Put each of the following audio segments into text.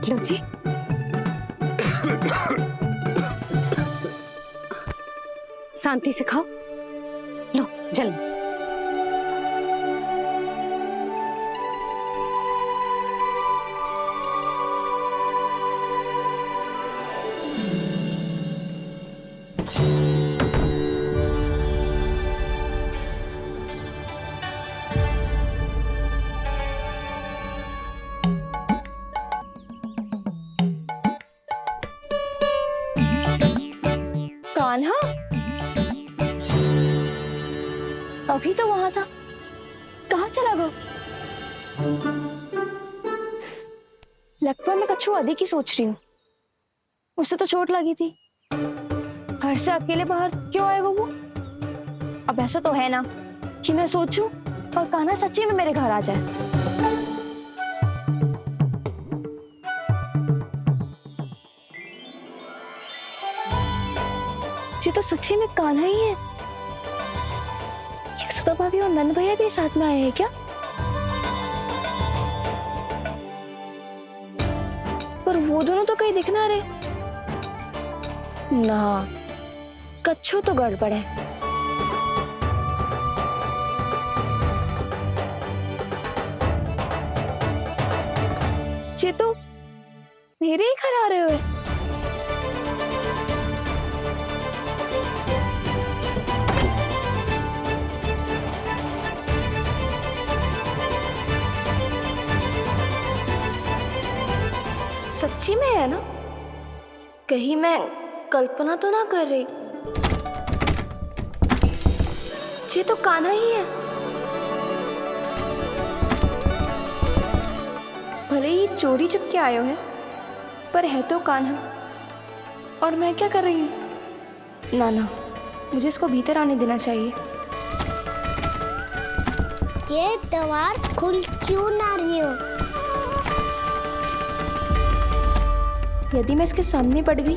लो जी। शांति से खाओ। लो जल्दी। कान्हा अभी तो वहां था, कहाँ चला गया? लगता मैं कछु अधिक ही सोच रही हूँ। उसे तो चोट लगी थी, घर से अकेले बाहर क्यों आएगा वो? अब ऐसा तो है ना कि मैं सोचूं और कान्हा सच्ची में मेरे घर आ जाए। ये तो सच्ची में कान्हा ही है। यशोदा भाभी और नंद भैया भी साथ में आए हैं क्या? पर वो दोनों तो कहीं दिख ना रहे। ना, कच्छु तो गड़बड़ है। ये तो मेरे ही घर आ रहे हुए। सच्ची में है ना? कहीं मैं कल्पना तो ना कर रही? ये तो कान्हा ही है। भले ही चोरी चुपके आयो है, पर है तो कान्हा। और मैं क्या कर रही हूँ? ना ना, मुझे इसको भीतर आने देना चाहिए। ये दीवार खुल क्यों ना रही हो? यदि मैं इसके सामने पड़ गई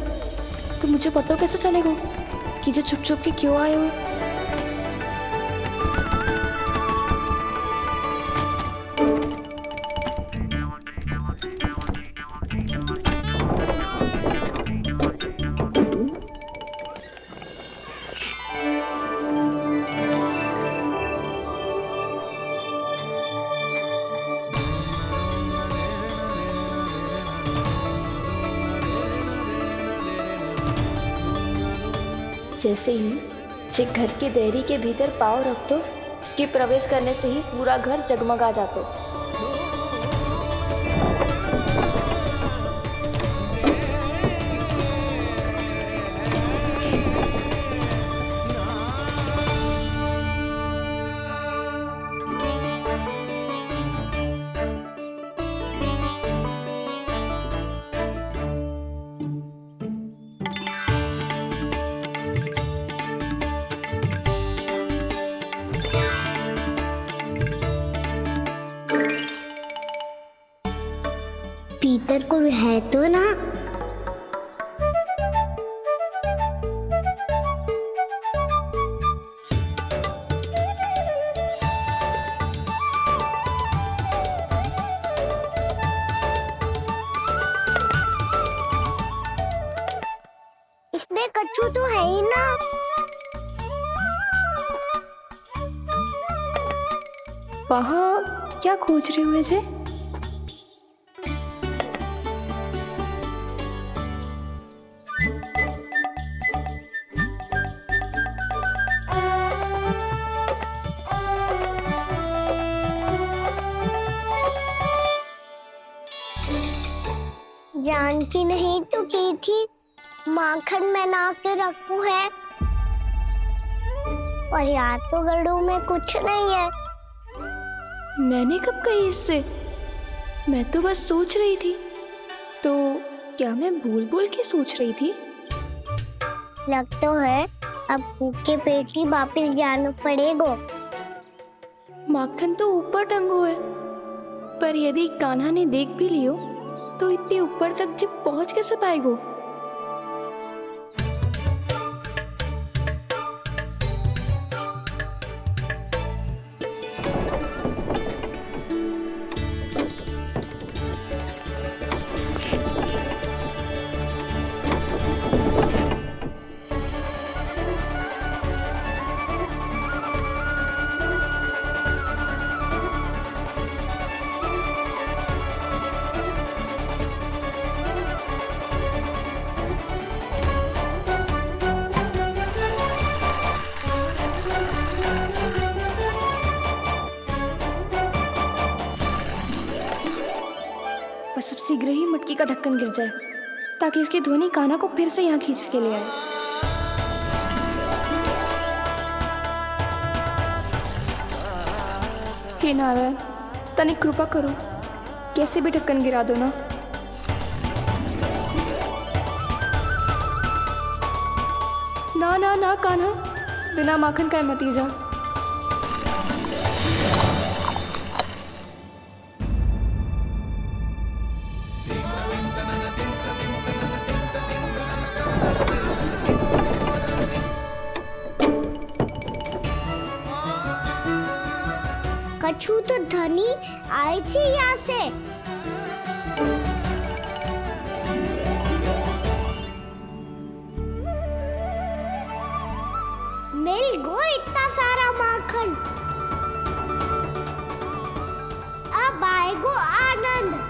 तो मुझे पता कैसे चलेगा कि ये छुप छुप के क्यों आए हुए? जैसे ही जे घर की देहरी के भीतर पाँव रख दो, इसके प्रवेश करने से ही पूरा घर जगमगा जातो। भीतर कोई है तो ना? इसमें कच्छु तो है ही ना। वहाँ क्या खोज रहे हुए जे? जानती नहीं तो की थी माखन में ना के रखू है, और याद तो गड़ू में कुछ नहीं है। मैंने कब कही इससे? मैं तो बस सोच रही थी। तो क्या मैं भूल भूल के सोच रही थी? लग तो है अब भूखे पेट ही वापिस जाना पड़ेगा। माखन तो ऊपर टंगो है, पर यदि कान्हा ने देख भी लियो तो इतने ऊपर तक जब पहुंच कैसे पाएगो? शीघ्र ही मटकी का ढक्कन गिर जाए ताकि उसकी ध्वनि कान्हा को फिर से यहाँ खींच के ले आए। हे नारायण, तनिक कृपा करो, कैसे भी ढक्कन गिरा दो ना। ना ना ना कान्हा, बिना माखन का मत ही जा। कछु तो ध्वनि आई थी यहाँ से। मिल गो इतना सारा माखन। अब आएगो आनंद।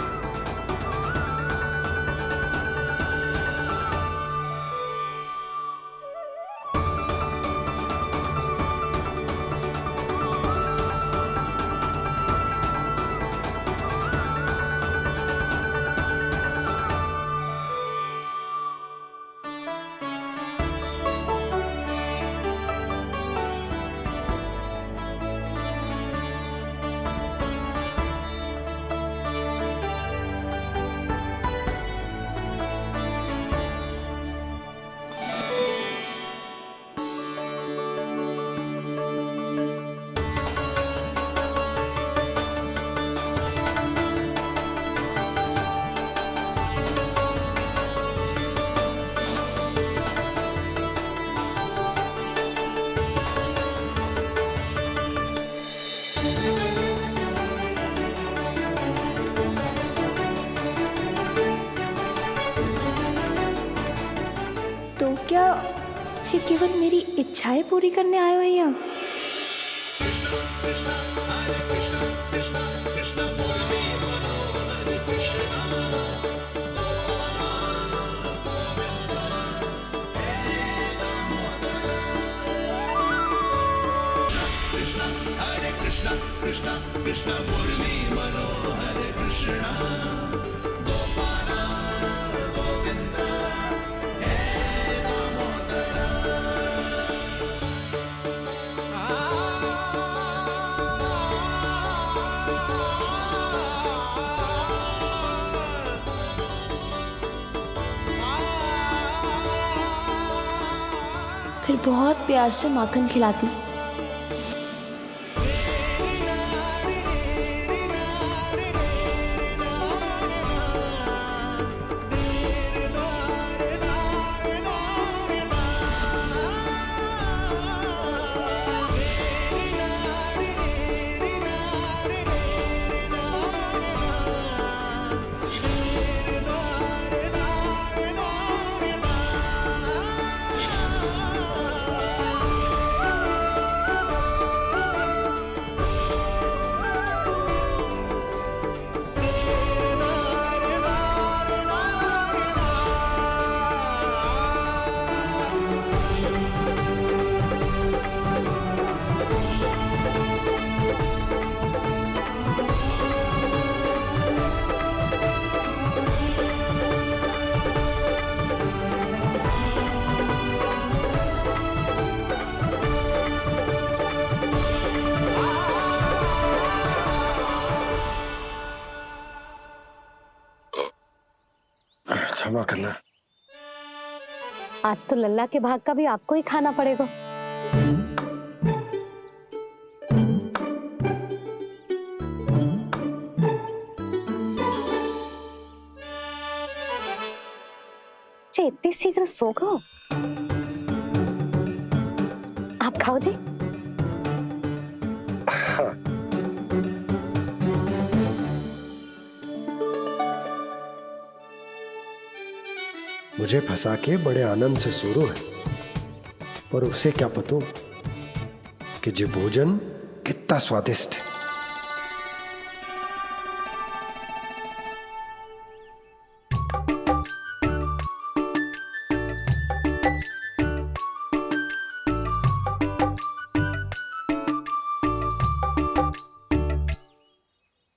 तो क्या ये केवल मेरी इच्छाएं पूरी करने आए हो यहाँ? फिर बहुत प्यार से माखन खिलाती। क्षमा करना। आज तो लल्ला के भाग का भी आपको ही खाना पड़ेगा। इतनी शीघ्र सो गो? आप खाओ जी। हाँ। मुझे फंसा के बड़े आनंद से सो रहा है, पर उसे क्या पता कि ये भोजन कितना स्वादिष्ट है।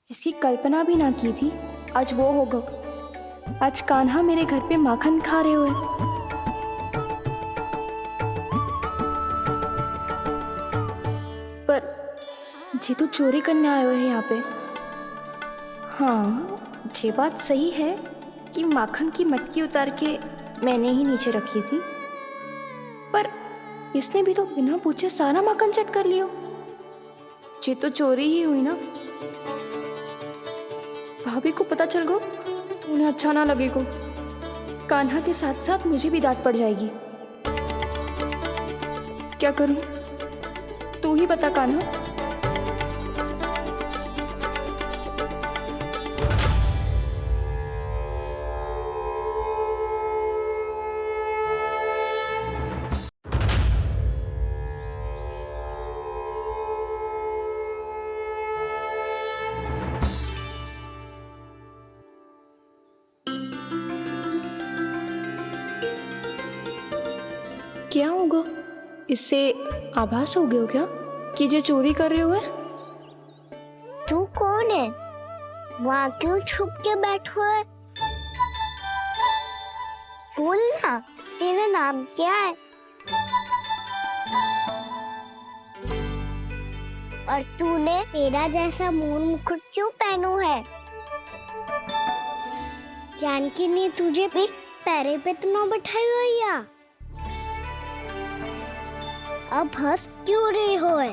जिसकी कल्पना भी ना की थी, आज वो होगा आज कान्हा मेरे घर पे माखन खा रहे हुए। पर ये तो चोरी करने आए हुए हैं यहाँ पे। हाँ, ये बात सही है कि माखन की मटकी उतार के मैंने ही नीचे रखी थी, पर इसने भी तो बिना पूछे सारा माखन चट कर लियो। ये तो चोरी ही हुई ना। भाभी को पता चल गो तो उन्हें अच्छा ना लगेगा। कान्हा के साथ साथ मुझे भी डांट पड़ जाएगी। क्या करूं? तू ही बता कान्हा। क्या होगा? इससे आभास हो गया क्या कि ये चोरी कर रहे हुए? तू कौन है? वहाँ क्यों छुप के बैठो है? बोल ना, तेरा नाम क्या है? और तूने मेरा जैसा मोर मुकुट क्यों पहनो है? जानकी ने तुझे भी पैरे पे तो ना बैठाई हुई या? अब हंस क्यों रही हो है?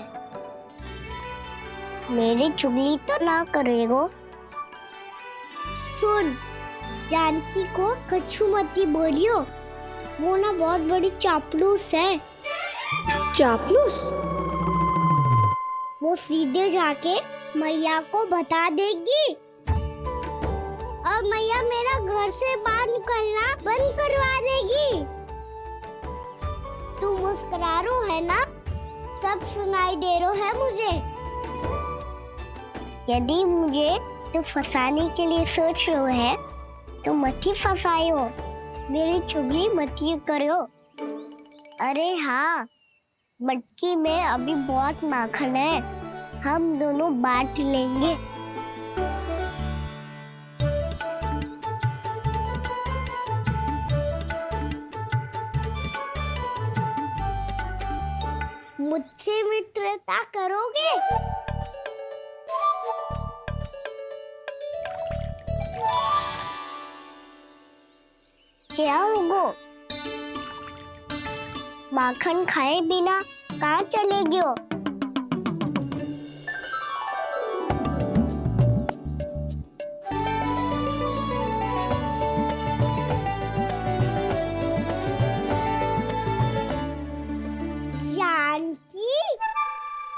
मेरी चुगली तो ना करेगो। सुन, जानकी को कछु मती बोलियो, वो ना बहुत बड़ी चापलूस है। चापलूस? वो सीधे जाके मैया को बता देगी और मैया मेरा घर से बाहर निकलना बंद करवा देगी। तू मुस्कुरा रो है ना? सब सुनाई दे रो है मुझे। यदि मुझे तू फंसाने के लिए सोच रहे है तो मत ही फंसायो, मेरी चुगली मत ही करो। अरे हाँ, मटकी में अभी बहुत माखन है, हम दोनों बांट लेंगे। मुझसे मित्रता करोगे? क्या होगा? माखन खाए बिना कहाँ चलेगी हो? जानकी?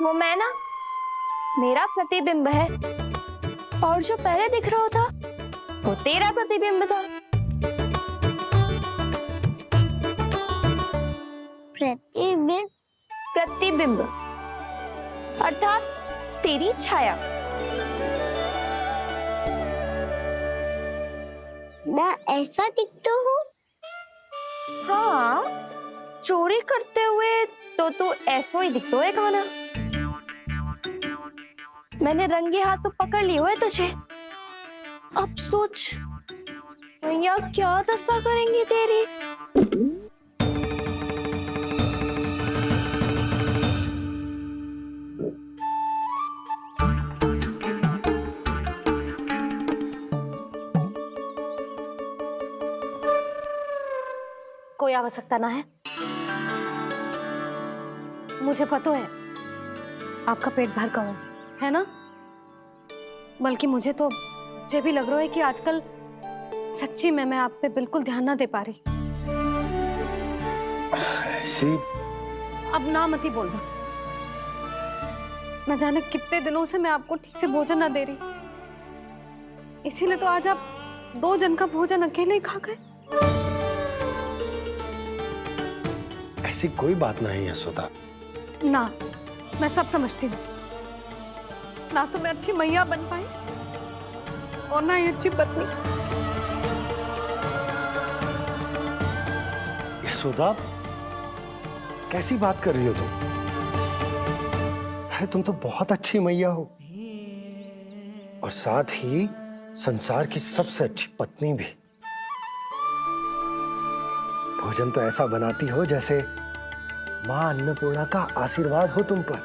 वो मैं ना, मेरा प्रतिबिंब है, और जो पहले दिख रहा था वो तेरा प्रतिबिंब था। प्रतिबिंब? प्रतिबिंब अर्थात तेरी छाया। मैं ऐसा दिखता हूँ? हाँ, चोरी करते हुए तो तू ऐसा ही दिखता है कान्हा। मैंने रंगे हाथ तो पकड़ लिए हुए तुझे। अब सोच भैया क्या दशा करेंगी तेरी। कोई आवश्यकता ना है, मुझे पता है आपका पेट भर गया है ना। बल्कि मुझे तो ये भी लग रहा है कि आजकल सच्ची में मैं आप पे बिल्कुल ध्यान ना दे पा रही। ऐसी अब ना मत ही बोलना। न जाने कितने दिनों से मैं आपको ठीक से भोजन ना दे रही, इसीलिए तो आज आप 2 जन का भोजन अकेले ही खा गए। ऐसी कोई बात नहीं है सुधा। ना, मैं सब समझती हूँ। ना तो मैं अच्छी मैया बन पाई और ना ही अच्छी पत्नी। ये सुधा, कैसी बात कर रही हो तुम? अरे तुम तो बहुत अच्छी मैया हो और साथ ही संसार की सबसे अच्छी पत्नी भी। भोजन तो ऐसा बनाती हो जैसे माँ अन्नपूर्णा का आशीर्वाद हो तुम पर।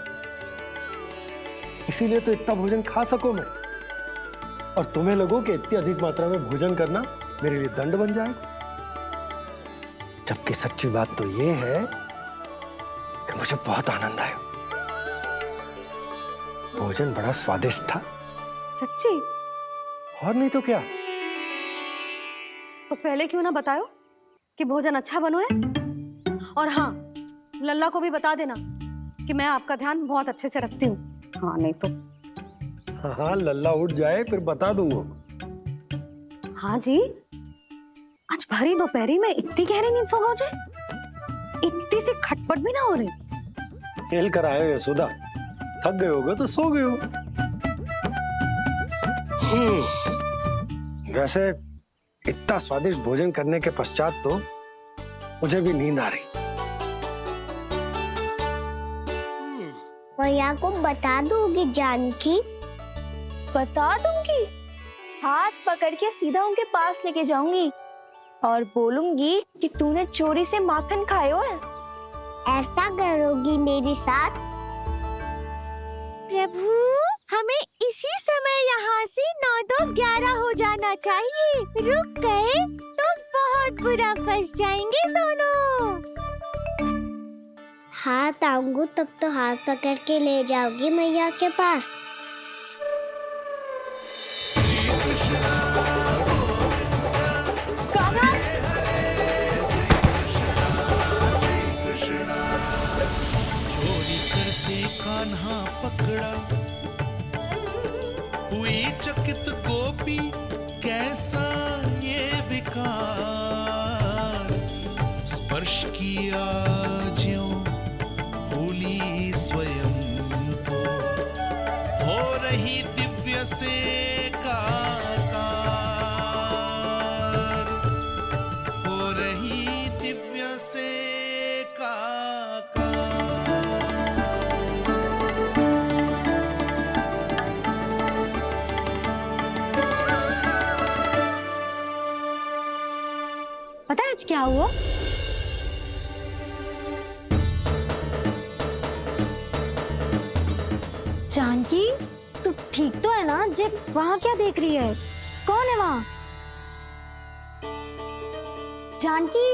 इसीलिए तो इतना भोजन खा सको मैं, और तुम्हें लगो कि इतनी अधिक मात्रा में भोजन करना मेरे लिए दंड बन जाएगा। जबकि सच्ची बात तो ये है कि मुझे बहुत आनंद आया। भोजन बड़ा स्वादिष्ट था। सच्ची? और नहीं तो क्या। तो पहले क्यों ना बताओ कि भोजन अच्छा बनो है। और हाँ, लल्ला को भी बता देना कि मैं आपका ध्यान बहुत अच्छे से रखती हूँ। हाँ नहीं तो। हाँ, लल्ला उठ जाए फिर बता दूंगा। हाँ जी, आज भरी दोपहरी में इतनी गहरी नींद सो गए? इतनी सी खटपट भी ना हो रही? खेल कर आए हो यशोदा, थक गए होगे तो सो गए हो। वैसे इतना स्वादिष्ट भोजन करने के पश्चात तो मुझे भी नींद आ रही। भैया को बता दोगी जानकी? बता दूंगी। हाथ पकड़ के सीधा उनके पास लेके जाऊंगी और बोलूंगी कि तूने चोरी से माखन खायो है। ऐसा करोगी मेरे साथ? प्रभु, हमें इसी समय यहाँ से 9-2-11 हो जाना चाहिए। रुक गए तो बहुत बुरा फंस जाएंगे दोनों। हाथ आऊंगी तब तो हाथ पकड़ के ले जाओगी मैया के पास। चोरी करते कान्हा पकड़ा, हुई चकित गोपी कैसा ये विकार। स्पर्श किया ज्यों भूली स्वयं को, हो रही दिव्य से काकार, हो रही दिव्य से पता है आज क्या हुआ? जानकी, तू ठीक तो है ना? जब वहां क्या देख रही है? कौन है वहां? जानकी,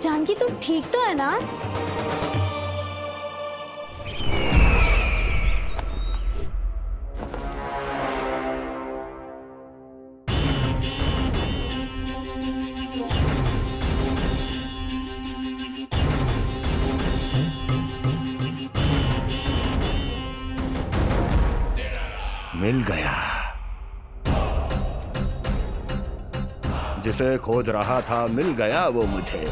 जानकी तू ठीक तो है ना? मिल गया। जिसे खोज रहा था मिल गया वो मुझे।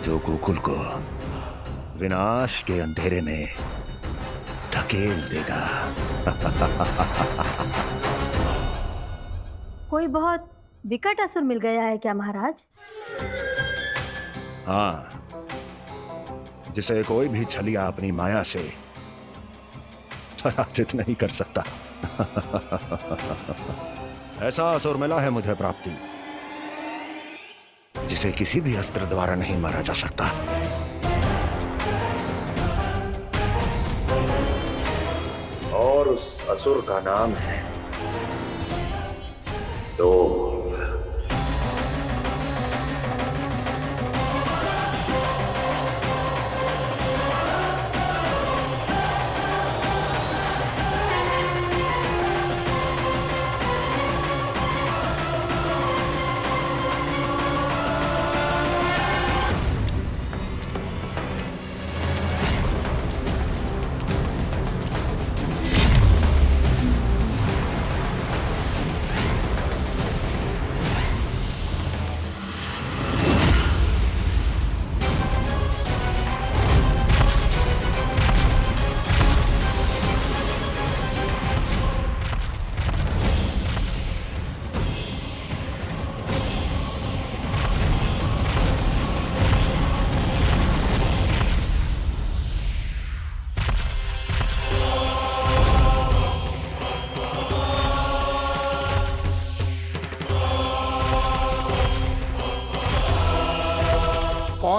जो गोकुल को विनाश के अंधेरे में धकेल देगा। कोई बहुत विकट असुर मिल गया है क्या महाराज? हाँ, जिसे कोई भी छलिया अपनी माया से पराजित नहीं कर सकता। ऐसा असुर मिला है मुझे प्राप्ति, जिसे किसी भी अस्त्र द्वारा नहीं मारा जा सकता। और उस असुर का नाम है डोल।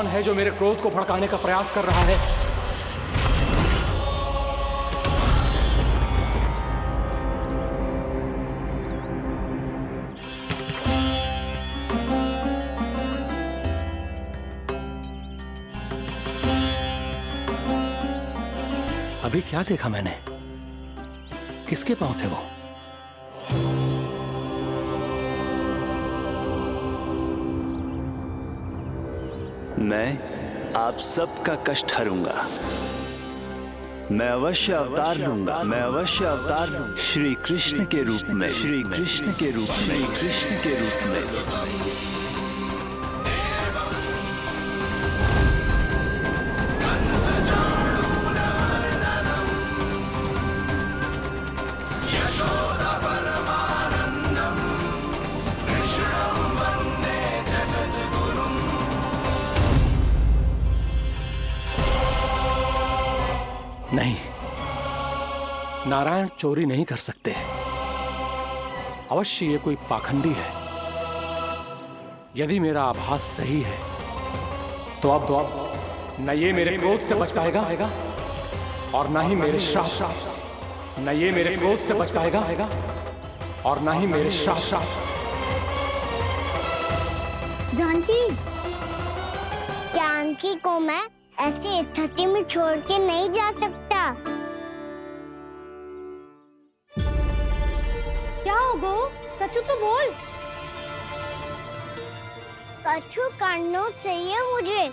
है जो मेरे क्रोध को भड़काने का प्रयास कर रहा है? अभी क्या देखा मैंने? किसके पांव थे वो? मैं आप सबका कष्ट हरूंगा। मैं अवश्य अवतार लूंगा। मैं अवश्य अवतार लूंगा। श्री कृष्ण के रूप में। श्री कृष्ण के रूप में। श्री कृष्ण के रूप में। नहीं, नारायण चोरी नहीं कर सकते। अवश्य ये कोई पाखंडी है। यदि मेरा आभास सही है तो अब न ये मेरे क्रोध से बच पाएगा और न ही मेरे श्राप से। न ये मेरे क्रोध से बच पाएगा और न ही मेरे श्राप से। जानकी, जानकी को मैं ऐसी स्थिति में छोड़ के नहीं जा सकता। क्या हो गो? कछु तो बोल। कछु करना चाहिए मुझे,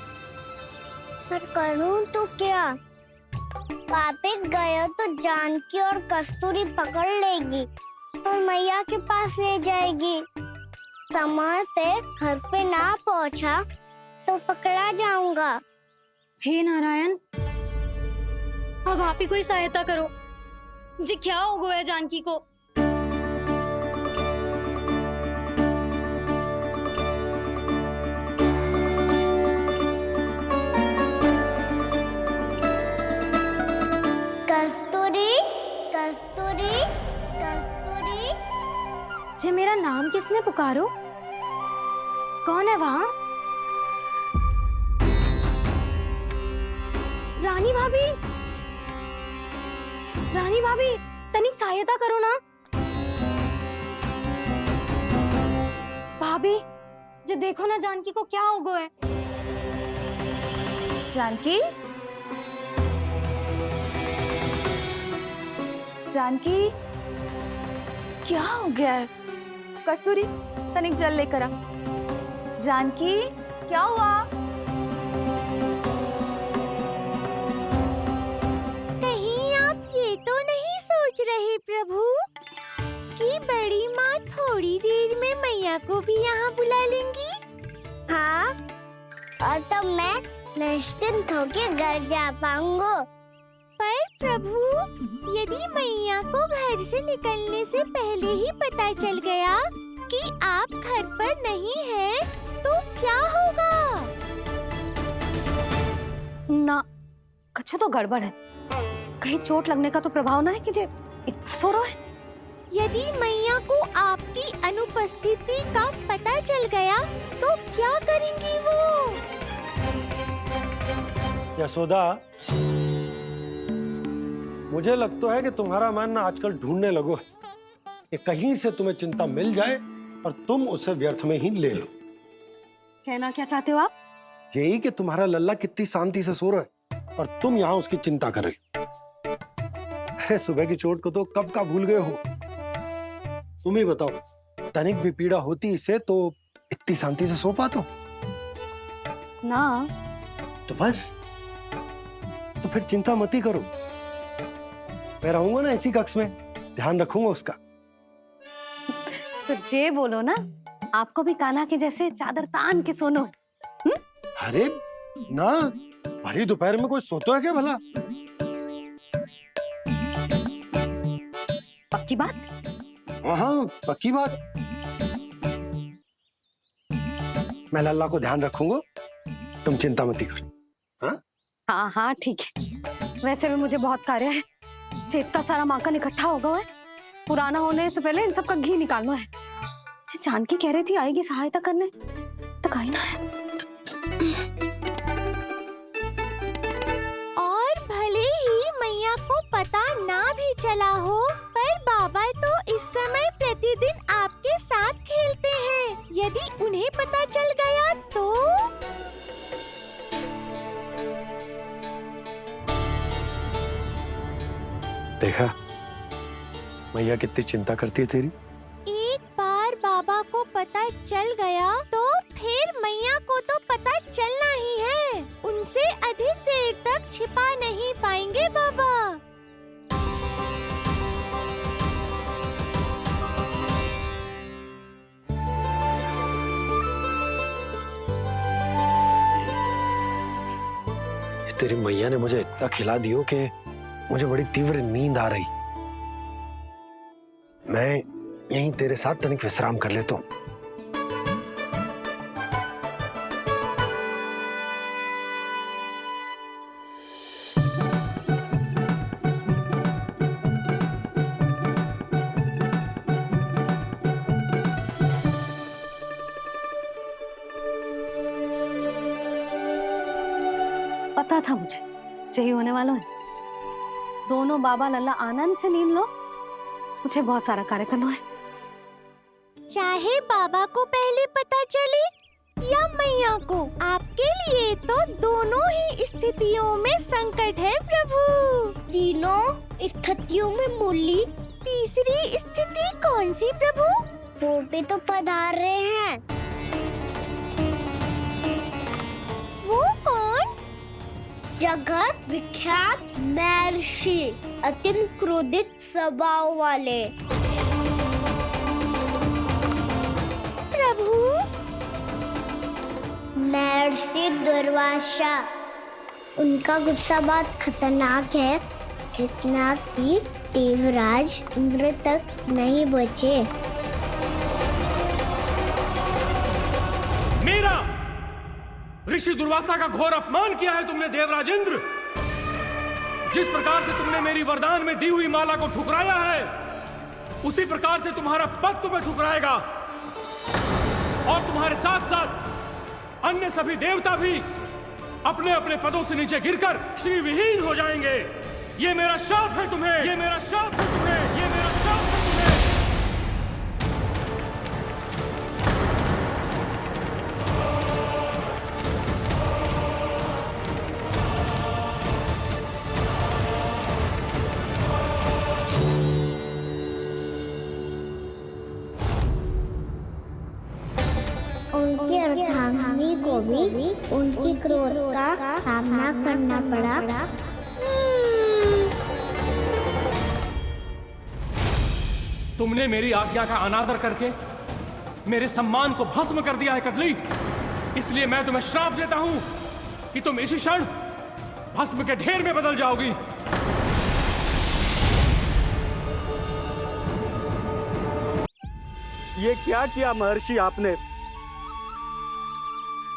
पर करूं तो क्या? वापस गया तो जानकी और कस्तूरी पकड़ लेगी और मैया के पास ले जाएगी। समय पे घर पे ना पहुंचा तो पकड़ा जाऊंगा। हे नारायण, अब आप ही कोई सहायता करो। जी क्या हो गया जानकी को? कस्तूरी, कस्तूरी, कस्तूरी। जी मेरा नाम किसने पुकारो? कौन है वहाँ? रानी भाभी, रानी भाभी, तनिक सहायता करो ना। भाभी, जे देखो ना जानकी को क्या हो गया है। जानकी, जानकी, क्या हो गया है? कस्तूरी, तनिक जल लेकर आ। जानकी, क्या हुआ? रहे प्रभु कि बड़ी माँ थोड़ी देर में मैया को भी यहाँ बुला लेंगी। हाँ, और तब मैं निश्चिंत होकर घर जा पाऊंगा। पर प्रभु, यदि मैया को घर से निकलने से पहले ही पता चल गया कि आप घर पर नहीं हैं, तो क्या होगा? ना, कुछ तो गड़बड़ है। कहीं चोट लगने का तो प्रभाव ना है कि जे इतना सो रहा है। यदि मैया को आपकी अनुपस्थिति का पता चल गया तो क्या करेंगी वो? यशोदा, मुझे लगता है कि तुम्हारा मन ना आजकल ढूंढने लगो है कि कहीं से तुम्हें चिंता मिल जाए और तुम उसे व्यर्थ में ही ले लो। कहना क्या चाहते हो आप? यही कि तुम्हारा लल्ला कितनी शांति से सो रहा है और तुम यहाँ उसकी चिंता कर रही। अरे सुबह की चोट को तो कब का भूल गए हो। तुम ही बताओ, तनिक भी पीड़ा होती इसे तो इतनी शांति से सो पाते हो? ना। तो बस, तो फिर चिंता मत ही करो। मैं रहूंगा ना इसी कक्ष में, ध्यान रखूंगा उसका। तो जे बोलो ना, आपको भी कान्हा के जैसे चादर तान के सोनो। अरे ना, भरी दोपहर में कोई सोता है क्या भला? पक्की बात? हाँ, पक्की बात। मैं लल्ला को ध्यान रखूंगा, तुम चिंता मत करो। हाँ हाँ हाँ ठीक है। वैसे भी मुझे बहुत कार्य है। इतना सारा माखन इकट्ठा होगा है, पुराना होने से पहले इन सब का घी निकालना है। जानकी कह रही थी आएगी सहायता करने, तो कहीं ना है। देखा मैया कितनी चिंता करती है तेरी। एक बार बाबा को पता चल गया तो फिर मैया को तो पता चलना ही है। उनसे अधिक देर तक छिपा नहीं पाएंगे बाबा। तेरी मैया ने मुझे इतना खिला दियो कि मुझे बड़ी तीव्र नींद आ रही। मैं यहीं तेरे साथ तनिक विश्राम कर लेता हूँ। पता था मुझे यही होने वाला है। दोनों बाबा लल्ला आनंद से नींद लो, मुझे बहुत सारा कार्य करना है। चाहे बाबा को पहले पता चले या मैया को, आपके लिए तो दोनों ही स्थितियों में संकट है प्रभु। तीनों स्थितियों में बोली। तीसरी स्थिति कौन सी प्रभु? वो भी तो पधार रहे हैं। वो कौन? जगत विख्यात महर्षि, अत्यंत क्रोधित स्वभाव वाले। प्रभु महर्षि दुर्वासा। उनका गुस्सा बहुत खतरनाक है, इतना कि देवराज इंद्र तक नहीं बचे। मीरा, ऋषि दुर्वासा का घोर अपमान किया है तुमने देवराज इंद्र। जिस प्रकार से तुमने मेरी वरदान में दी हुई माला को ठुकराया है, उसी प्रकार से तुम्हारा पद तुम्हें ठुकराएगा और तुम्हारे साथ साथ अन्य सभी देवता भी अपने अपने पदों से नीचे गिरकर श्री विहीन हो जाएंगे। ये मेरा शाप है तुम्हें, ये मेरा शाप है तुम्हें, ये मेरा शाप है तुम्हें। उनकी अर्धांगिनी को भी उनकी क्रोध का सामना करना पड़ा। तुमने मेरी आज्ञा का अनादर करके मेरे सम्मान को भस्म कर दिया है कदली। इसलिए मैं तुम्हें श्राप देता हूं कि तुम इसी क्षण भस्म के ढेर में बदल जाओगी। ये क्या किया महर्षि आपने?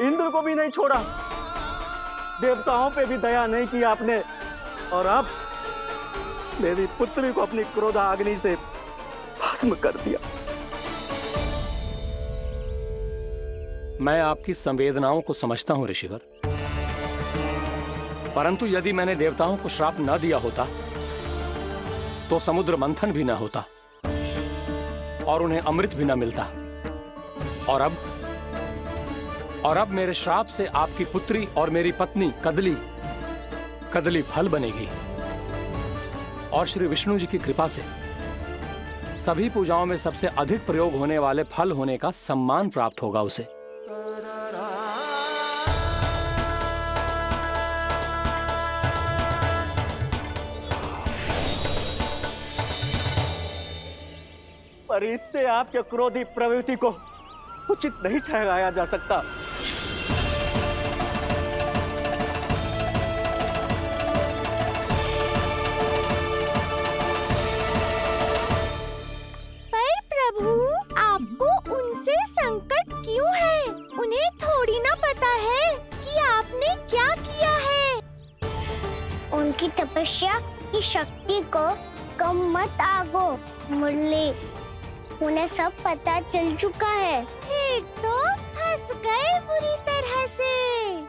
इंद्र को भी नहीं छोड़ा, देवताओं पे भी दया नहीं की आपने, और अब मेरी पुत्री को अपनी क्रोधाग्नि से भस्म कर दिया। मैं आपकी संवेदनाओं को समझता हूं ऋषिवर, परंतु यदि मैंने देवताओं को श्राप न दिया होता तो समुद्र मंथन भी न होता और उन्हें अमृत भी न मिलता। और अब मेरे श्राप से आपकी पुत्री और मेरी पत्नी कदली फल बनेगी और श्री विष्णु जी की कृपा से सभी पूजाओं में सबसे अधिक प्रयोग होने वाले फल होने का सम्मान प्राप्त होगा उसे। पर इससे आपके क्रोधी प्रवृत्ति को उचित नहीं ठहराया जा सकता। पर प्रभु, आपको उनसे संकट क्यों है? उन्हें थोड़ी ना पता है कि आपने क्या किया है। उनकी तपस्या की शक्ति को कम मत आगो मुरली, उन्हें सब पता चल चुका है। फिर तो फंस गए बुरी तरह से।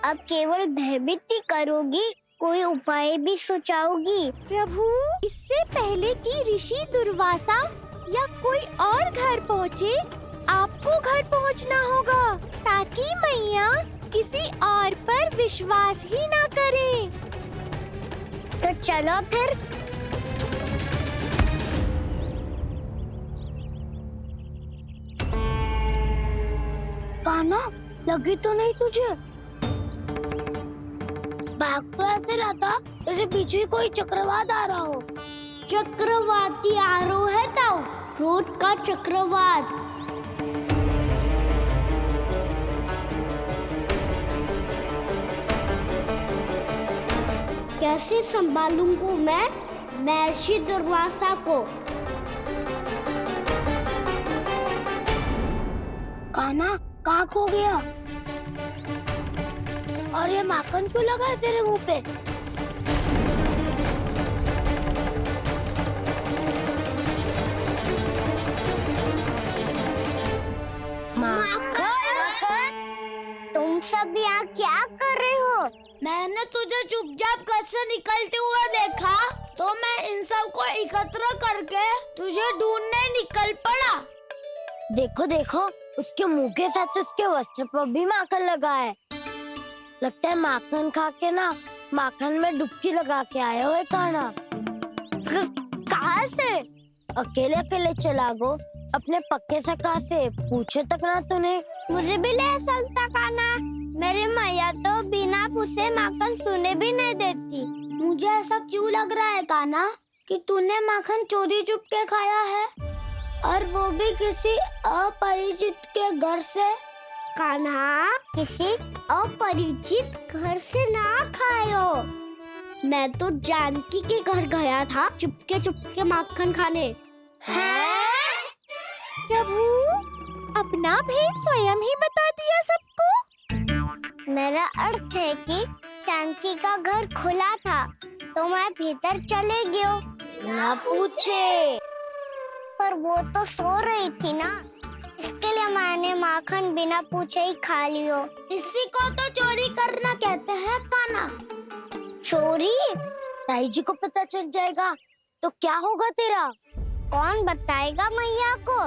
अब केवल भयभीत ही करोगी, कोई उपाय भी सोचाओगी? प्रभु, इससे पहले कि ऋषि दुर्वासा या कोई और घर पहुँचे, आपको घर पहुँचना होगा ताकि मैया किसी और पर विश्वास ही ना करे। तो चलो फिर। कान्हा, लगी तो नहीं तुझे? भाग तो ऐसे रहा था जैसे पीछे कोई चक्रवात आ रहा हो। चक्रवाती आरो है ताऊ, रोड का चक्रवात। कैसे संभालूंगा मैं महर्षि दुर्वासा को? कान्हा कहाँ खो गया? और ये माखन क्यों लगा है तेरे मुंह पे? माखन, तुम सब यहाँ क्या कर रहे हो? मैंने तुझे चुपचाप घर से निकलते हुए देखा, तो मैं इन सब को एकत्र करके तुझे ढूंढने निकल पड़ा। देखो देखो, उसके मुंह के साथ उसके वस्त्र पर भी माखन लगा है। लगता है माखन खा के ना माखन में डुबकी लगा के आए हो कान्हा। कहाँ से? अकेले अकेले चला गो अपने पक्के सका से, पूछो तक ना तूने। मुझे भी ले चलता कान्हा, मेरी मैया तो बिना पूछे माखन सुने भी नहीं देती। मुझे ऐसा क्यों लग रहा है कान्हा कि तूने माखन चोरी चुप के खाया है, और वो भी किसी अपरिचित के घर से? कान्हा, किसी अपरिचित घर से ना खायो। मैं तो जानकी के घर गया था चुपके माखन खाने। हैं? प्रभु, अपना भेद स्वयं ही बता दिया सबको। मेरा अर्थ है कि जानकी का घर खुला था, तो मैं भीतर चले गयो। ना पूछे, पर वो तो सो रही थी ना, इसके लिए मैंने माखन बिना पूछे ही खा लियो। इसी को तो चोरी करना कहते हैं कान्हा। चोरी? ताई जी को पता चल जाएगा तो क्या होगा तेरा? कौन बताएगा मैया को?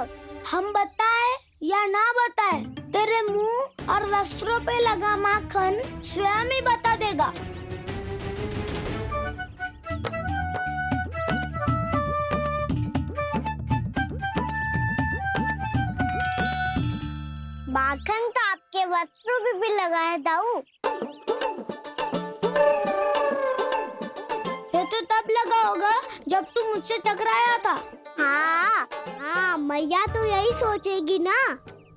हम बताए या ना बताए, तेरे मुंह और वस्त्रों पे लगा माखन स्वयं ही बता देगा। माखन तो आपके वस्त्रों पे भी लगा है दाऊ। ये तो तब लगा होगा जब तुम मुझसे टकराया था। हाँ, मैया तो यही सोचेगी ना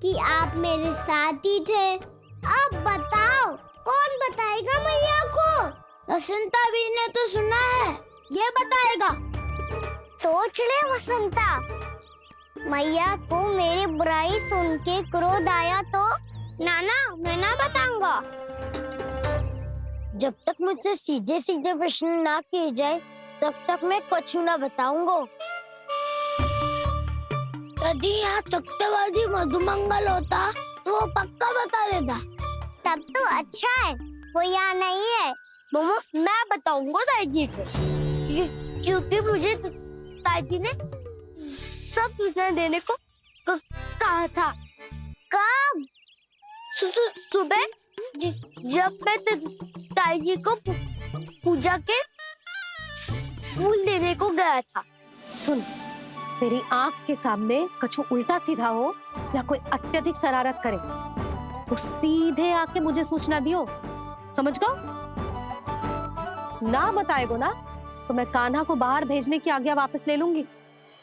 कि आप मेरे साथ ही थे। अब बताओ, कौन बताएगा मैया को? वसंता भी ने तो सुना है, ये बताएगा। सोच ले वसंता, मैया को मेरी बुराई सुन के क्रोध आया तो? नाना, मैं ना बताऊंगा। जब तक मुझसे सीधे सीधे प्रश्न ना किए जाए, तब तक मैं कुछ ना बताऊंगा। यदि यहाँ सत्यवादी मधुमंगल होता तो वो पक्का बता देता। तब तो अच्छा है वो यहाँ नहीं है। मैं बताऊंगा ताई जी को, क्योंकि मुझे ताई जी ने सब सूचना देने को कहा था। कब? सुबह जब मैं ताई जी को पूजा के फूल देने को गया था। सुन, तेरी आंख के सामने कछु उल्टा सीधा हो या कोई अत्यधिक शरारत करे तो सीधे आके मुझे सूचना दियो, समझ गो? ना बताएगो ना तो मैं कान्हा को बाहर भेजने की आज्ञा वापस ले लूंगी।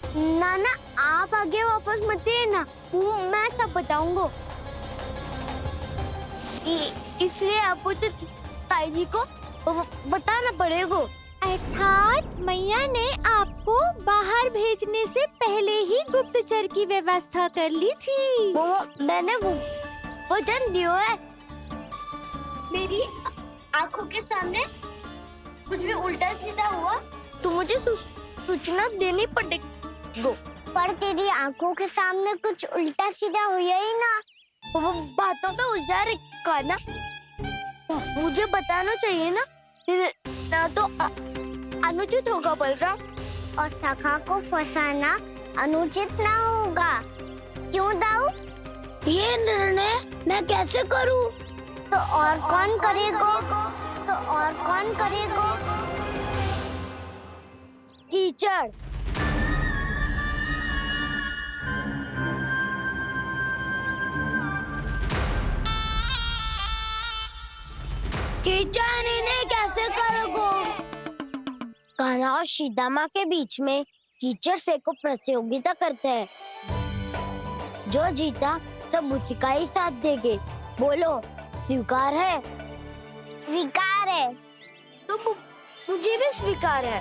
नाना, आप आगे वापस मत देना, मैं सब बताऊंगा। इसलिए आपको तो ताई जी को बताना पड़ेगा। अर्थात मैया ने आपको बाहर भेजने से पहले ही गुप्तचर की व्यवस्था कर ली थी। मैंने वचन दिया है। मेरी आंखों के सामने कुछ भी उल्टा सीधा हुआ तो मुझे सूचना देनी पड़ेगी। पर तेरी आंखों के सामने कुछ उल्टा सीधा हुआ ही ना, वो बातों पे उलझा रखा ना, मुझे बताना चाहिए ना तो अनुचित होगा बलराम। और सखा को फंसाना अनुचित ना होगा, क्यों दाऊ? ये निर्णय मैं कैसे करूं? तो और कौन करेगा? कीचड़। टीचर इन्हें कैसे करोगे? कान्हा और सीता माँ के बीच में कीचड़ फेंको प्रतियोगिता करते हैं। जो जीता सब उसी का ही साथ देंगे। बोलो स्वीकार है? स्वीकार है। तो मुझे भी स्वीकार है।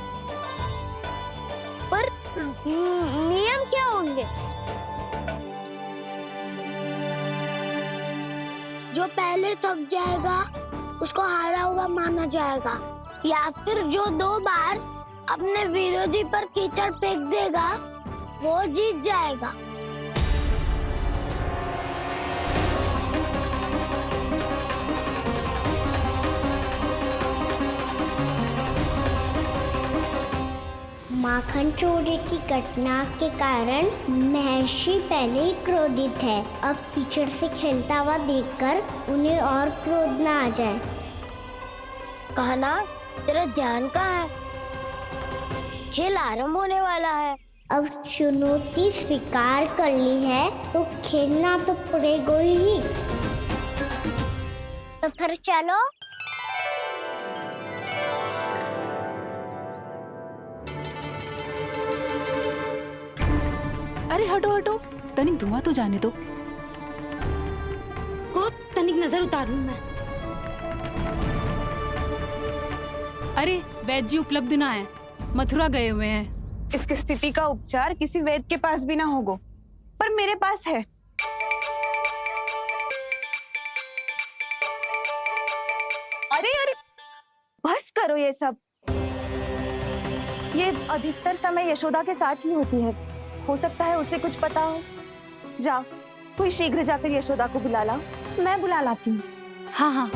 पर नियम क्या होंगे? जो पहले थक जाएगा उसको हारा हुआ माना जाएगा, या फिर जो 2 बार अपने विरोधी पर कीचड़ फेंक देगा वो जीत जाएगा। माखन चोरी की घटना के कारण महर्षि पहले ही क्रोधित है। अब कीचड़ से खेलता हुआ देखकर उन्हें और क्रोध न आ जाए। कहना तेरा ध्यान कहाँ है? खेल आरंभ होने वाला है। अब चुनौती स्वीकार कर ली है तो खेलना तो पड़ेगा ही। तो फिर चलो। अरे हटो हटो, तनिक धुआं तो जाने दो। को तनिक नजर उतार लूं मैं। अरे वैद्य जी उपलब्ध ना है, मथुरा गए हुए हैं। इसकी स्थिति का उपचार किसी वैद्य के पास भी ना होगा, पर मेरे पास है। अरे अरे बस करो ये सब। ये अधिकतर समय यशोदा के साथ ही होती है। हो सकता है उसे कुछ पता हो। जा, कोई शीघ्र जाकर यशोदा को बुला ला। मैं बुला लाती हूँ। हाँ हाँ।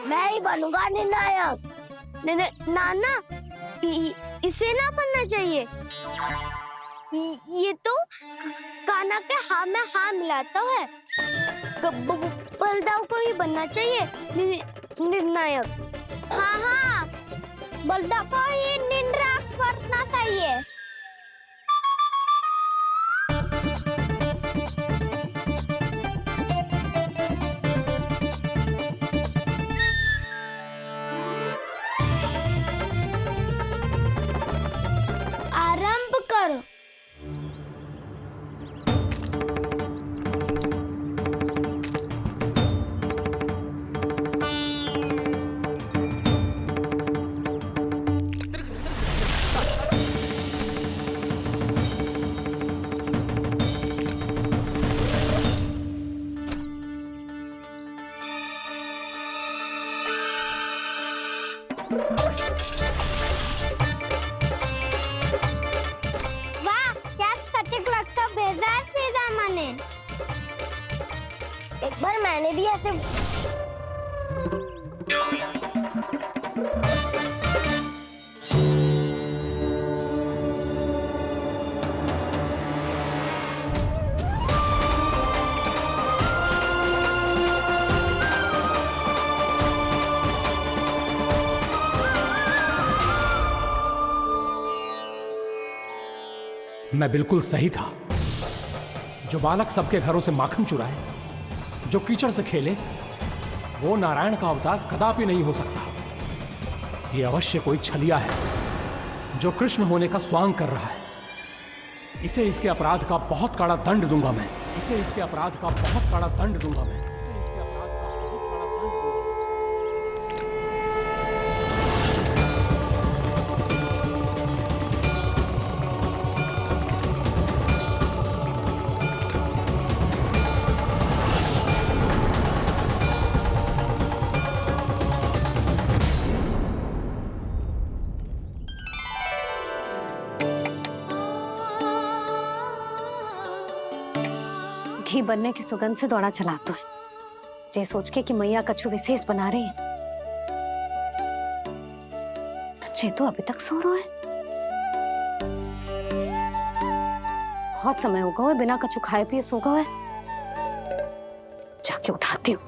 मैं ही बनूंगा निर्णायक। नाना, इसे ना बनना चाहिए। ये तो कान्हा के हाँ में हाँ मिलाता है। बलदाव को ही बनना चाहिए निर्णायक। हाँ हाँ, बलदाव को ही निर्णायक करना चाहिए। आरंभ करो। वाह, क्या सटीक लगता बेजार सीधा माने। एक बार मैंने भी ऐसे मैं बिल्कुल सही था। जो बालक सबके घरों से माखन चुराए, जो कीचड़ से खेले, वो नारायण का अवतार कदापि नहीं हो सकता। ये अवश्य कोई छलिया है जो कृष्ण होने का स्वांग कर रहा है। इसे इसके अपराध का बहुत कड़ा दंड दूंगा मैं। इसे इसके अपराध का बहुत कड़ा दंड दूंगा मैं। इसे इसके अपराध का बहुत कड़ा दंड दूंगा। घी बनने की सुगंध से दौड़ा चला तो है, जे सोच के कि मैया कछु विशेष बना रही है। बच्चे तो अभी तक सो रहे हैं। बहुत समय हो गया है बिना कछु खाए पिए सो गए। जाके उठाती हूँ।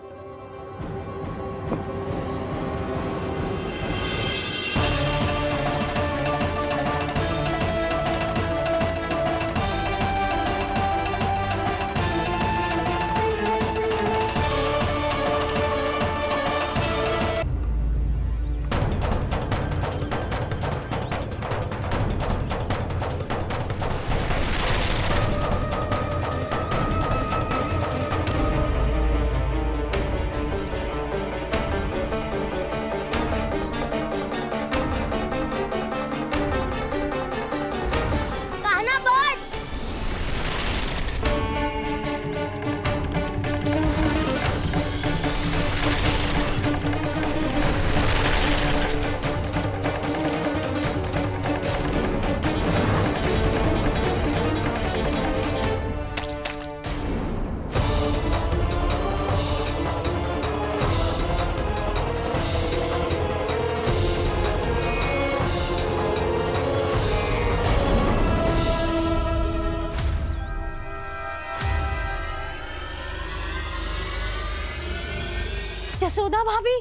यशोदा भाभी,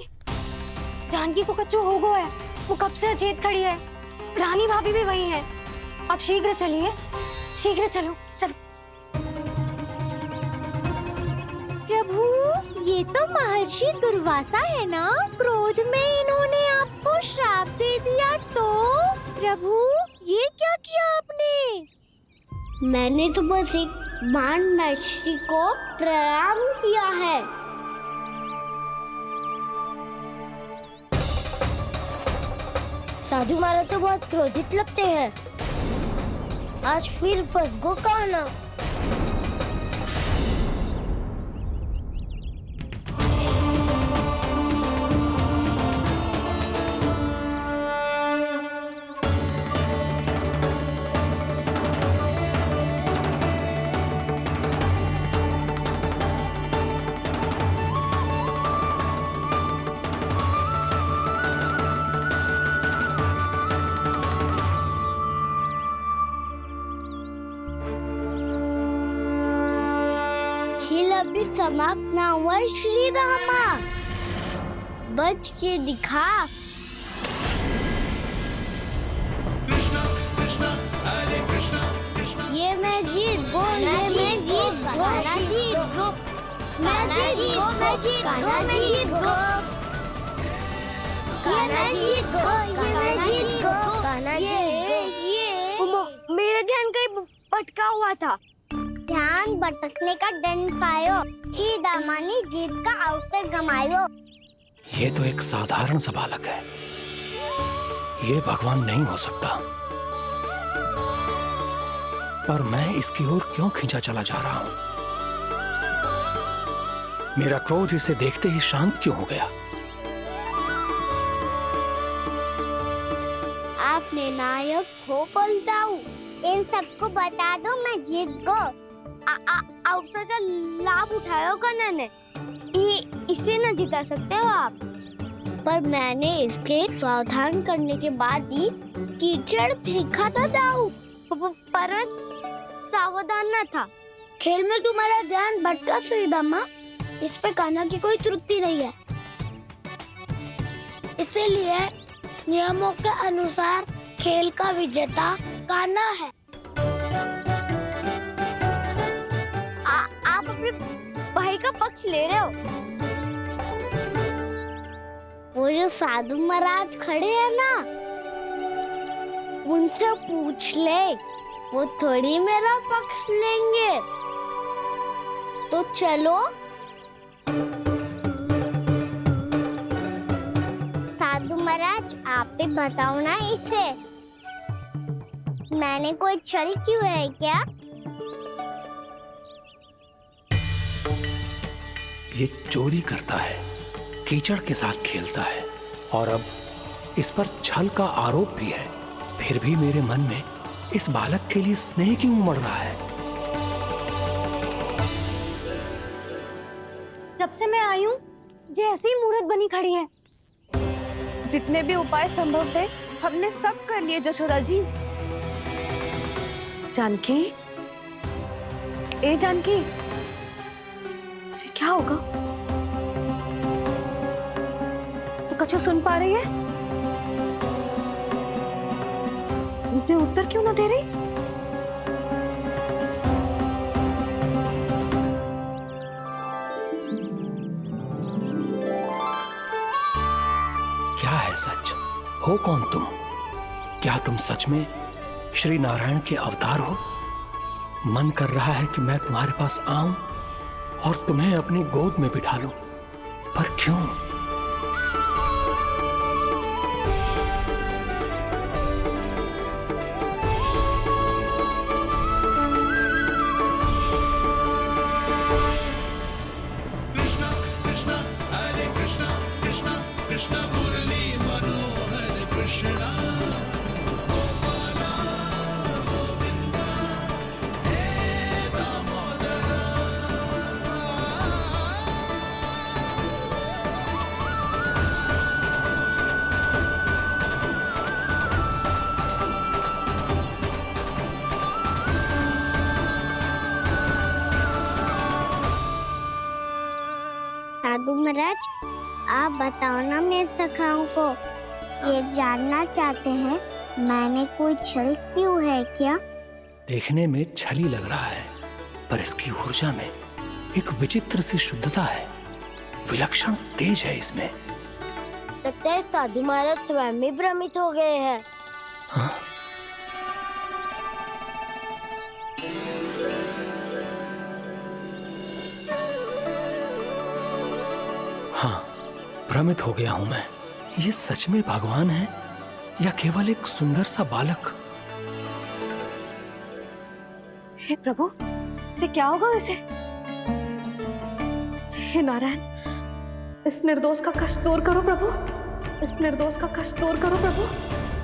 जानकी को कच्चू हो गया है, वो कब से अचेत खड़ी है। रानी भाभी भी वही है। आप शीघ्र चलिए, शीघ्र चलो, चल। प्रभु, ये तो महर्षि दुर्वासा है ना? क्रोध में इन्होंने आपको श्राप दे दिया तो? प्रभु, ये क्या किया आपने? मैंने तो बस एक बाण महर्षि को प्रणाम किया है। साधु महाराज तो बहुत क्रोधित लगते हैं। आज फिर फंस गो कहना। खेल अभी समाप्त ना हुआ है श्री रामा, बच के दिखा। कृष्णा कृष्णा हरे कृष्णा कृष्णा। ये मैं जीत गो, ये मैं जीत गो, जीत गो, मैं जीत गो, मैं जीत गो, मैं जीत गो, ये मैं जीत गो, ये मैं जीत गो। ये मेरा ध्यान कहीं भटका हुआ था। ध्यान भटकने का दंड पायो, श्री दामा ने जीत का अवसर गमायो। ये तो एक साधारण सा बालक है, ये भगवान नहीं हो सकता। पर मैं इसकी ओर क्यों खींचा चला जा रहा हूं? मेरा क्रोध इसे देखते ही शांत क्यों हो गया? आपने नायक हो पलटाऊ, इन सबको बता दो मैं जीत गो। अवसर का लाभ उठायो कन्ना ने, इसे न जिता सकते हो आप। पर मैंने इसके सावधान करने के बाद ही कीचड़ फेंका था दाऊ, पर सावधान न था। खेल में तुम्हारा ध्यान भटका श्रीदामा, इस पे कान्हा की कोई त्रुटि नहीं है। इसीलिए नियमों के अनुसार खेल का विजेता कान्हा है। आप अपने भाई का पक्ष ले रहे हो। वो जो साधु महाराज खड़े हैं ना, उनसे पूछ ले, वो थोड़ी मेरा पक्ष लेंगे। तो चलो। साधु महाराज, आप भी बताओ ना इसे, मैंने कोई छल क्यों है क्या? ये चोरी करता है, कीचड़ के साथ खेलता है, और अब इस पर छल का आरोप भी है। फिर भी मेरे मन में इस बालक के लिए स्नेह क्यों उमड़ रहा है? जब से मैं आई हूँ, जैसी मूर्त बनी खड़ी है। जितने भी उपाय संभव थे हमने सब कर लिए जशोदा जी। जानकी, ए जानकी, जी क्या होगा? तो कछु सुन पा रही है? मुझे उत्तर क्यों ना दे रही? क्या है सच? हो कौन तुम? क्या तुम सच में श्री नारायण के अवतार हो? मन कर रहा है कि मैं तुम्हारे पास आऊं और तुम्हें अपनी गोद में बिठा लूं, पर क्यों? कृष्णा कृष्णा हरे कृष्णा कृष्णा कृष्णा मुरली मनोहर कृष्णा गोपाला गोविंदा हे दामोदरा। साधु महाराज, आप बताओ ना मेरे सखाओं को, ये जानना चाहते हैं मैंने कोई छल क्यों है क्या? देखने में छली लग रहा है, पर इसकी ऊर्जा में एक विचित्र सी शुद्धता है, विलक्षण तेज है इसमें। लगता है साधु महाराज स्वयं ही भ्रमित हो गए हैं। हाँ? हाँ, भ्रमित हो गया हूं मैं। ये सच में भगवान है या केवल एक सुंदर सा बालक? हे प्रभु, इसे क्या होगा इसे? हे नारायण, इस निर्दोष का कष्ट दूर करो प्रभु, इस निर्दोष का कष्ट दूर करो प्रभु,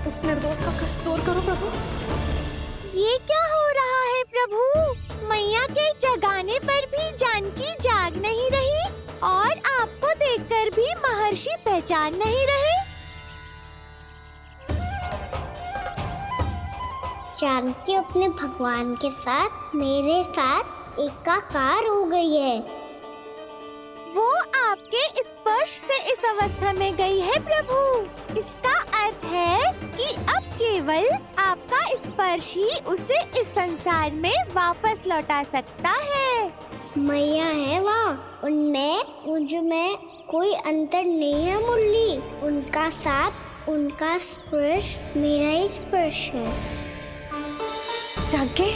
इस निर्दोष का कष्ट दूर करो प्रभु। ये क्या हो रहा है प्रभु? मैया के जगाने पर भी जानकी जाग नहीं रही और आपको देखकर भी महर्षि पहचान नहीं रहे। जानकी अपने भगवान के साथ मेरे साथ एकाकार हो गई है। वो आपके स्पर्श से इस अवस्था में गई है प्रभु। इसका अर्थ है कि अब केवल आपका स्पर्श ही उसे इस संसार में वापस लौटा सकता है। मैया है वहाँ, उनमें मुझ में कोई अंतर नहीं है मुरली। उनका साथ, उनका स्पर्श मेरा ही स्पर्श है। जानकी,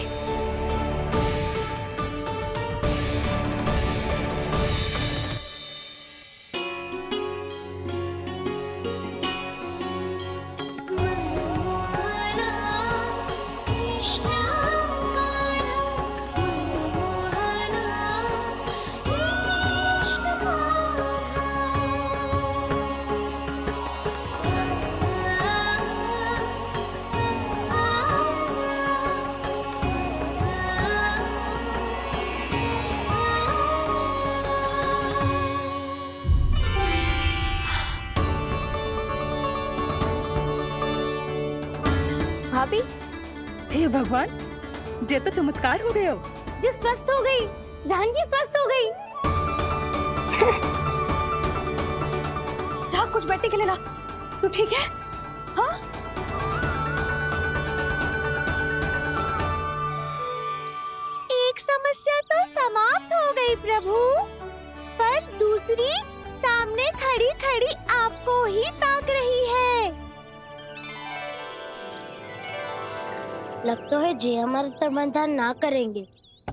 भाभी, हे भगवान, जे तो चमत्कार हो गयो। जी स्वस्थ हो गई, जानकी स्वस्थ हो गई। जा कुछ बैठने के लिए ला। तू ठीक है? हाँ? एक समस्या तो समाप्त हो गई प्रभु, पर दूसरी सामने खड़ी खड़ी आपको ही ताक रही है। लगता है जी हमारा समाधान ना करेंगे,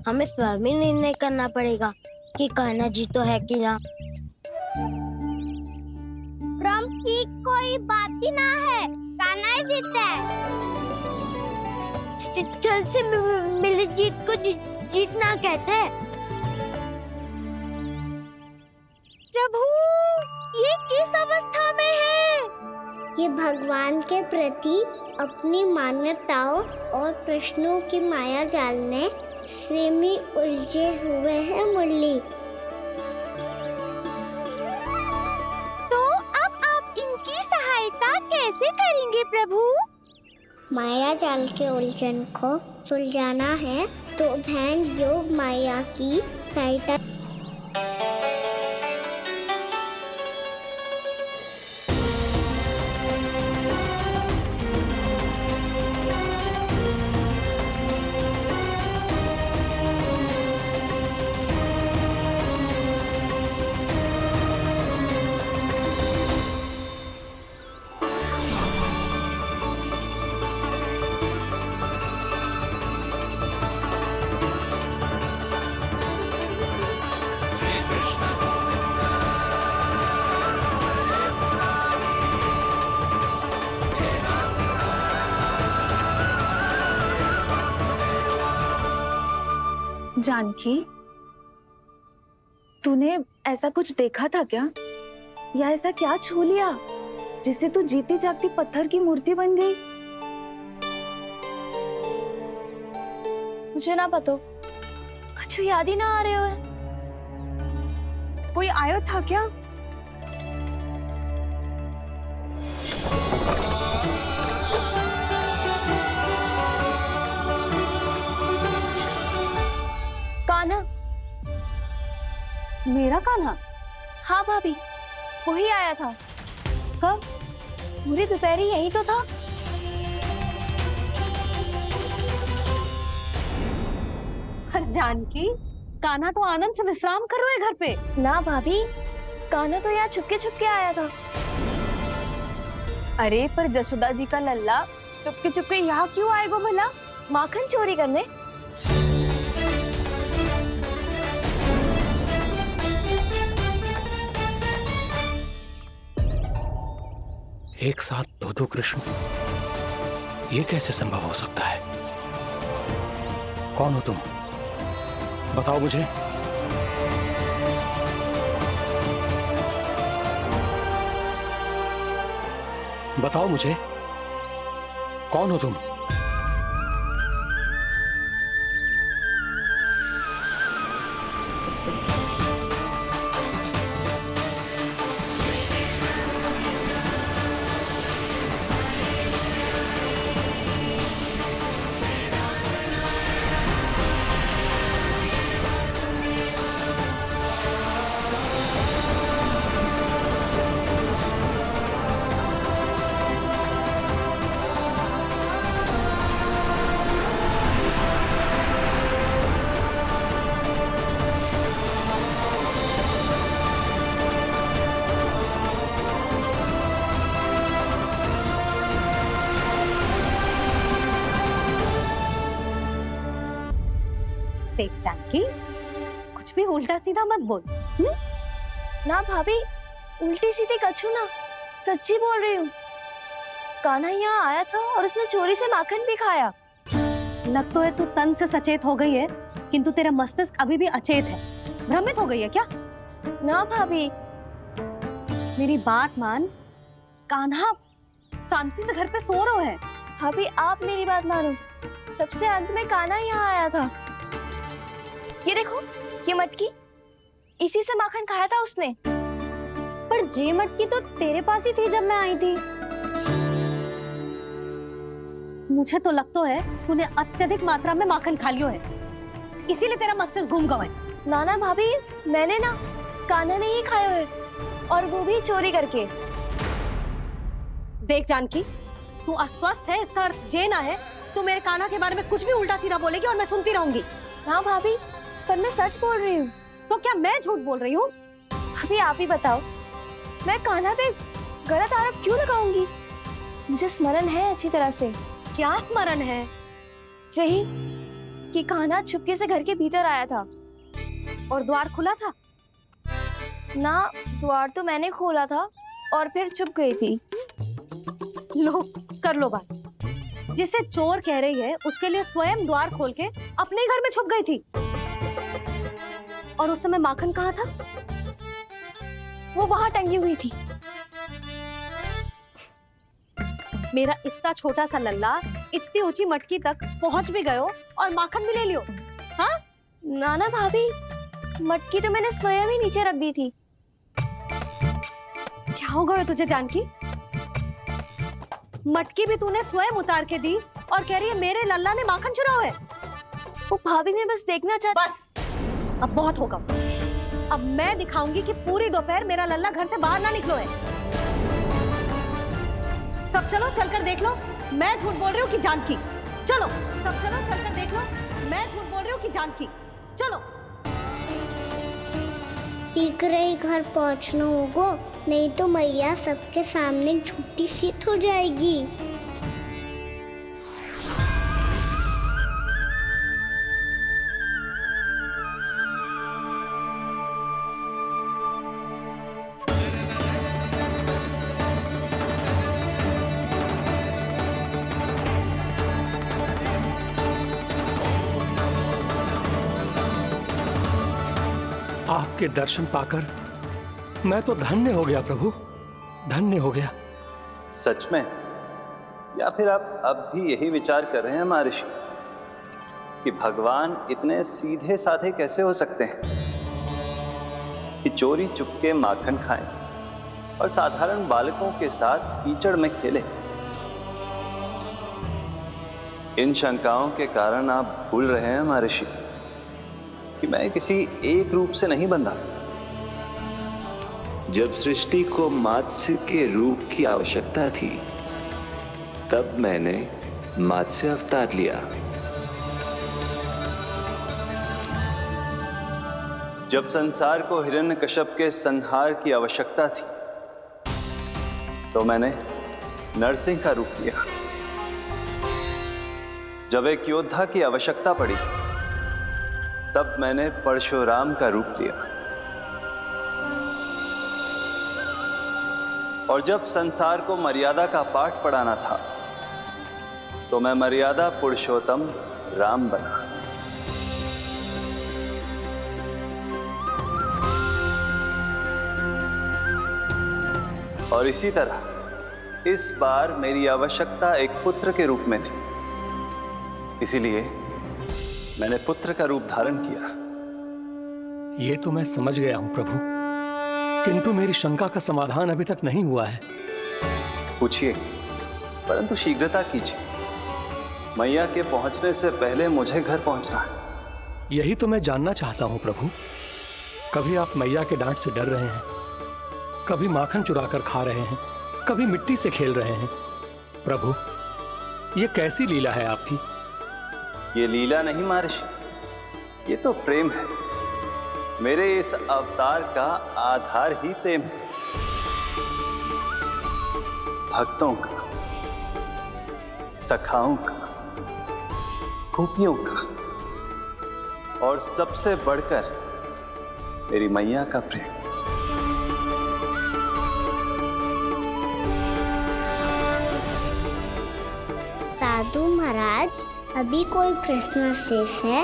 हमें स्वयं ही निर्णय करना पड़ेगा कि कान्हा जी तो है कि ना। ब्रह्म की कोई बात ही ना है, कान्हा ही जीता है। जल से मिली जीत को जीतना कहते हैं। प्रभु, ये किस अवस्था में है? ये भगवान के प्रति अपनी मान्यताओं और प्रश्नों की माया जाल में स्वयं ही उलझे हुए हैं मुरली। तो अब आप इनकी सहायता कैसे करेंगे प्रभु? माया जाल के उलझन को सुलझाना है तो बहन योग माया की सहायता। जानकी, तूने ऐसा कुछ देखा था क्या, या ऐसा क्या छू लिया जिससे तू जीती जागती पत्थर की मूर्ति बन गई? मुझे ना पता, कुछ याद ही ना आ रहे हो। कोई आयो था क्या? कान्हा, मेरा कान्हा? हाँ भाभी, वही आया था। कब? पूरी दोपहर ही यही तो था। पर जानकी, कान्हा तो आनंद से विश्राम कर रहे है घर पे। ना भाभी, कान्हा तो यहाँ चुपके चुपके आया था। अरे पर जसोदा जी का लल्ला चुपके चुपके यहाँ क्यों आएगा भला? माखन चोरी करने? एक साथ दो कृष्ण, ये कैसे संभव हो सकता है? कौन हो तुम? बताओ मुझे। बताओ मुझे, कौन हो तुम? देख जानकी, कुछ भी उल्टा सीधा मत बोल। ना भाभी, उल्टी सीधी कछु ना, सच्ची बोल रही हूँ। कान्हा यहाँ आया था और उसने चोरी से माखन भी खाया। लग तो है तू तन से सचेत हो गई है, किंतु तेरा मस्तिष्क अभी भी अचेत है। भ्रमित हो गई है क्या? ना भाभी। मेरी बात मान, कान्हा शांति से घर पे सो रहा है। भाभी आप मेरी बात मानो, सबसे अंत में कान्हा यहाँ आया था। ये देखो, ये मटकी, इसी से माखन खाया था उसने। पर जे मटकी तो तेरे पास ही थी जब मैं आई थी। मुझे तो लगता है तूने अत्यधिक मात्रा में माखन खा लियो है, इसीलिए तेरा मस्तिष्क घूम गया है। नाना भाभी, मैंने ना, कान्हा ने ही खाया है, और वो भी चोरी करके। देख जानकी, तू अस्वस्थ है, इसका अर्थ जे ना है तू मेरे कान्हा के बारे में कुछ भी उल्टा सीधा बोलेगी और मैं सुनती रहूंगी। हाँ भाभी, पर मैं सच बोल रही हूँ। तो क्या मैं झूठ बोल रही हूँ? अभी आप ही बताओ, मैं कान्हा पे गलत आरोप क्यों लगाऊंगी? मुझे स्मरण है अच्छी तरह से। क्या स्मरण है? यही कि कान्हा चुपके से घर के भीतर आया था। और द्वार खुला था? ना, द्वार तो मैंने खोला था और फिर चुप गई थी। लो, कर लो बात। जिसे चोर कह रही है उसके लिए स्वयं द्वार खोल के अपने घर में छुप गई थी। और उस समय माखन कहाँ था? वो वहां टंगी हुई थी। मेरा इतना छोटा सा लल्ला इतनी ऊंची मटकी तक पहुंच भी गयो और माखन भी ले लियो। हाँ? नाना भाभी, मटकी तो मैंने स्वयं ही नीचे रख दी थी। क्या हो गया तुझे जानकी? मटकी भी तूने स्वयं उतार के दी और कह रही है मेरे लल्ला ने माखन चुराया है। वो भाभी मैं बस देखना चाहती। बस, अब बहुत होगा। अब मैं दिखाऊंगी कि पूरी दोपहर मेरा लल्ला घर से बाहर ना निकलो है। सब चलो, चलकर देख लो मैं झूठ बोल रही हूँ कि जानकी। चलो सब चलो, चलकर देख लो मैं झूठ बोल रही हूँ कि जानकी। चलो। शीघ्र ही घर पहुंचना होगा, नहीं तो मैया सबके सामने झूठी सिद्ध हो जाएगी। आपके दर्शन पाकर मैं तो धन्य हो गया प्रभु, धन्य हो गया। सच में? या फिर आप अब भी यही विचार कर रहे हैं महर्षि कि भगवान इतने सीधे साधे कैसे हो सकते हैं कि चोरी चुपके माखन खाएं और साधारण बालकों के साथ कीचड़ में खेले? इन शंकाओं के कारण आप भूल रहे हैं महर्षि कि मैं किसी एक रूप से नहीं बंधा। जब सृष्टि को मत्स्य के रूप की आवश्यकता थी, तब मैंने मत्स्य अवतार लिया। जब संसार को हिरण्यकश्यप के संहार की आवश्यकता थी, तो मैंने नरसिंह का रूप लिया। जब एक योद्धा की आवश्यकता पड़ी, तब मैंने परशुराम का रूप लिया। और जब संसार को मर्यादा का पाठ पढ़ाना था, तो मैं मर्यादा पुरुषोत्तम राम बना। और इसी तरह इस बार मेरी आवश्यकता एक पुत्र के रूप में थी, इसीलिए मैंने पुत्र का रूप धारण किया। ये तो मैं समझ गया हूं प्रभु, किंतु मेरी शंका का समाधान अभी तक नहीं हुआ है। पूछिए, परंतु शीघ्रता कीजिए। मैया के पहुंचने से पहले मुझे घर पहुंचना है। यही तो मैं जानना चाहता हूं प्रभु। कभी आप मैया के डांट से डर रहे हैं, कभी माखन चुराकर खा रहे हैं, कभी मिट्टी से खेल रहे हैं। प्रभु, ये कैसी लीला है आपकी? ये लीला नहीं महर्षि, ये तो प्रेम है। मेरे इस अवतार का आधार ही प्रेम है। भक्तों का, सखाओं का, गोपियों का, और सबसे बढ़कर मेरी मैया का प्रेम। साधु महाराज, अभी कोई प्रश्न शेष है?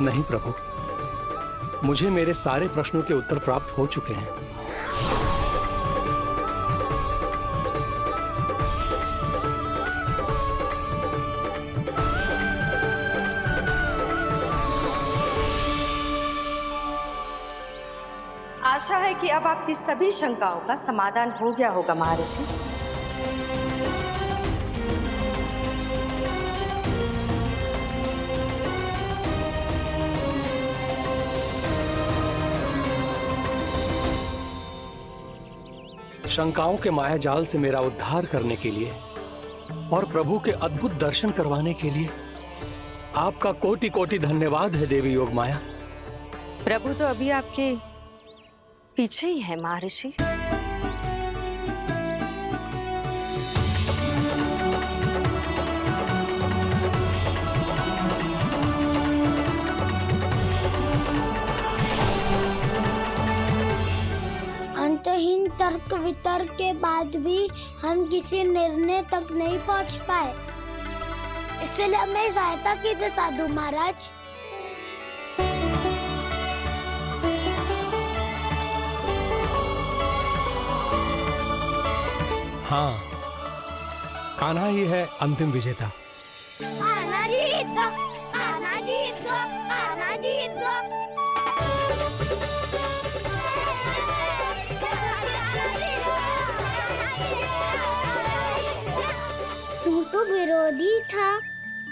नहीं प्रभु, मुझे मेरे सारे प्रश्नों के उत्तर प्राप्त हो चुके हैं। आशा है कि अब आपकी सभी शंकाओं का समाधान हो गया होगा महर्षि। शंकाओं के मायाजाल से मेरा उद्धार करने के लिए और प्रभु के अद्भुत दर्शन करवाने के लिए आपका कोटि कोटि धन्यवाद है देवी योगमाया। प्रभु तो अभी आपके पीछे ही है महर्षि। अंतहीन तर्क वितर्क के बाद भी हम किसी निर्णय तक नहीं पहुंच पाए, इसलिए हमें सहायता कीजिए साधु महाराज। हाँ, कान्हा ही है अंतिम विजेता। आना जीत गो, आना जीत गो, आना जीत गो। तू तो विरोधी था,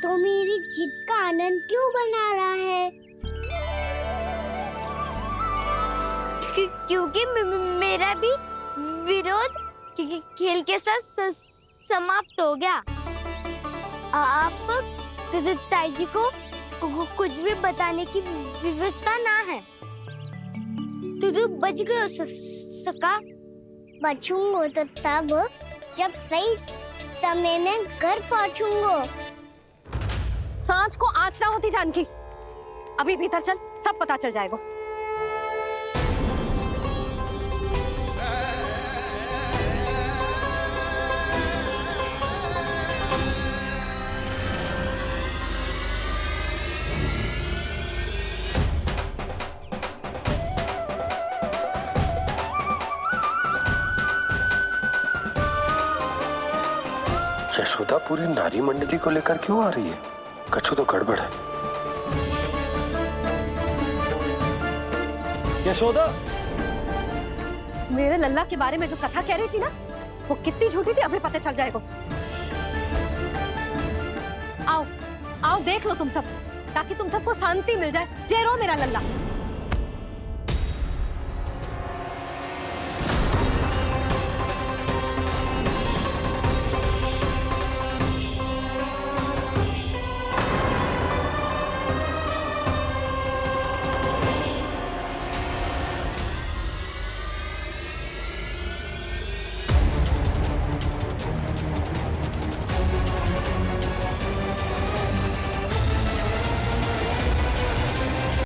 तो मेरी जीत का आनंद क्यों बना रहा है? क्योंकि मेरा भी विरोध खेल के साथ समाप्त हो गया। आप ताई जी को कुछ भी बताने की व्यवस्था ना है। तू बच गए सका। बचूंगा तो तब जब सही समय में घर पहुंचूंगा। सांच को आँच ना होती जानकी। अभी भीतर चल, सब पता चल जाएगा। यशोदा पूरी नारी मंडली को लेकर क्यों आ रही है? कछु तो गड़बड़ है। यशोदा, मेरे लल्ला के बारे में जो कथा कह रही थी ना, वो कितनी झूठी थी अभी पता चल जाएगा। आओ, आओ देख लो तुम सब। ताकि तुम सबको शांति मिल जाए। जय रो मेरा लल्ला।